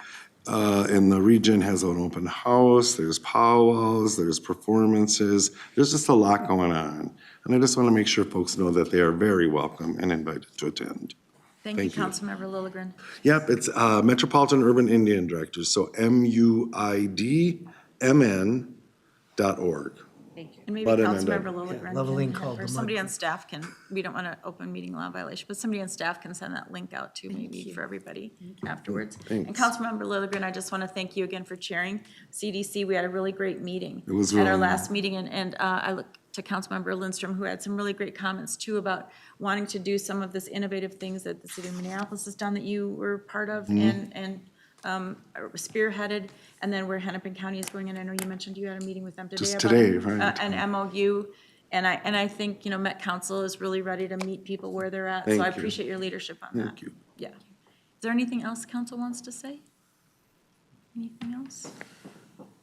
in the region has an open house, there's powwows, there's performances, there's just a lot going on. And I just want to make sure folks know that they are very welcome and invited to attend. Thank you, Councilmember Lilligren. Yep, it's Metropolitan Urban Indian Directors, so MUIDMN.org. Thank you. And maybe But Councilmember Lilligren Leveling can, called or the somebody mud. on staff can, we don't want to open meeting law violation, but somebody on staff can send that link out too, maybe for everybody afterwards. And Thanks. Councilmember Lilligren, I just want to thank you again for chairing CDC. We had a really great meeting. It was at our really last meeting, and I look to Councilmember Lindstrom, who had some really great comments too about wanting to do some of this innovative things that the city of Minneapolis has done that you were part of and spearheaded, and then where Hennepin County is going, and I know you mentioned you had a meeting with them today. Just about today, right. An MOU, and I think, Met Council is really ready to meet people where they're at, so Thank I you. appreciate your leadership on that. Thank you. Yeah. Is there anything else council wants to say? Anything else?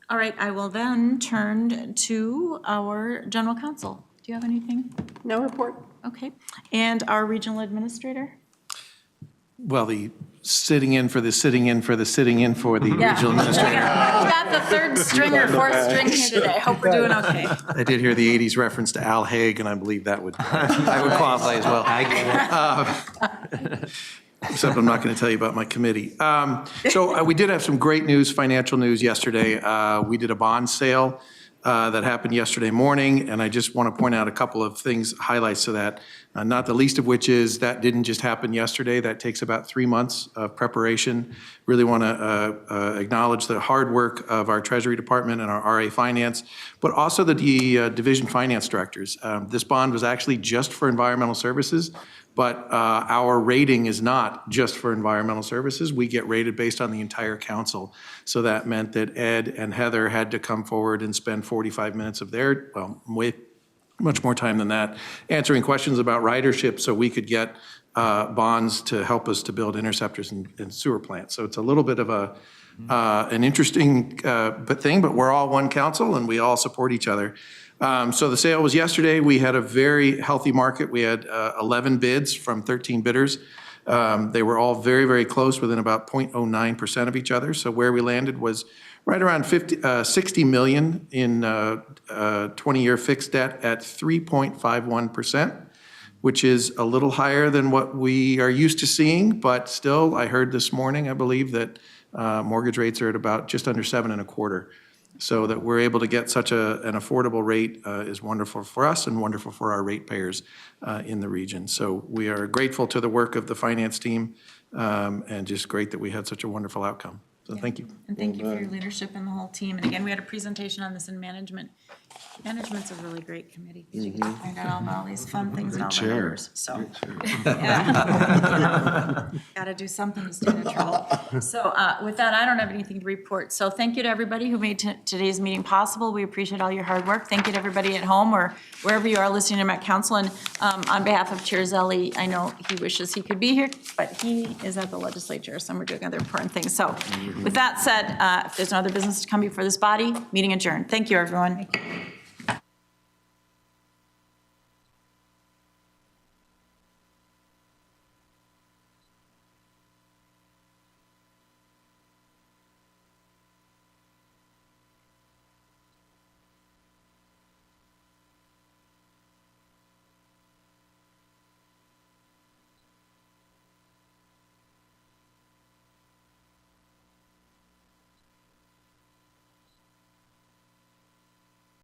All right, I will then turn to our general counsel. Do you have anything? No report. Okay, and our regional administrator? Well, the sitting in for the regional administrator. We got the third string or fourth string here today. Hope we're doing okay. I did hear the 80s reference to Al Haig, and I believe that would qualify as well. Except I'm not going to tell you about my committee. So we did have some great news, financial news yesterday. We did a bond sale that happened yesterday morning, and I just want to point out a couple of things, highlights to that, not the least of which is that didn't just happen yesterday. That takes about 3 months of preparation. Really want to acknowledge the hard work of our Treasury Department and our RA Finance, but also the Division Finance Directors. This bond was actually just for environmental services, but our rating is not just for environmental services. We get rated based on the entire council. So that meant that Ed and Heather had to come forward and spend 45 minutes of their, well, much more time than that, answering questions about ridership so we could get bonds to help us to build interceptors and sewer plants. So it's a little bit of an interesting thing, but we're all one council and we all support each other. So the sale was yesterday. We had a very healthy market. We had 11 bids from 13 bidders. They were all very, very close, within about 0.09% of each other. So where we landed was right around $60 million in 20-year fixed debt at 3.51%, which is a little higher than what we are used to seeing. But still, I heard this morning, I believe, that mortgage rates are at about just under 7.25%. So that we're able to get such an affordable rate is wonderful for us and wonderful for our ratepayers in the region. So we are grateful to the work of the finance team and just great that we had such a wonderful outcome. So thank you. And thank you for your leadership and the whole team. And again, we had a presentation on this in management. Management's a really great committee because you get to find out all these fun things and all the numbers. So, yeah. Got to do something to stay in trouble. So with that, I don't have anything to report. So thank you to everybody who made today's meeting possible. We appreciate all your hard work. Thank you to everybody at home or wherever you are listening to Met Council. And on behalf of Chair Zelli, I know he wishes he could be here, but he is at the legislature, so we're doing other important things. So with that said, if there's no other business to come before this body, meeting adjourned. Thank you, everyone.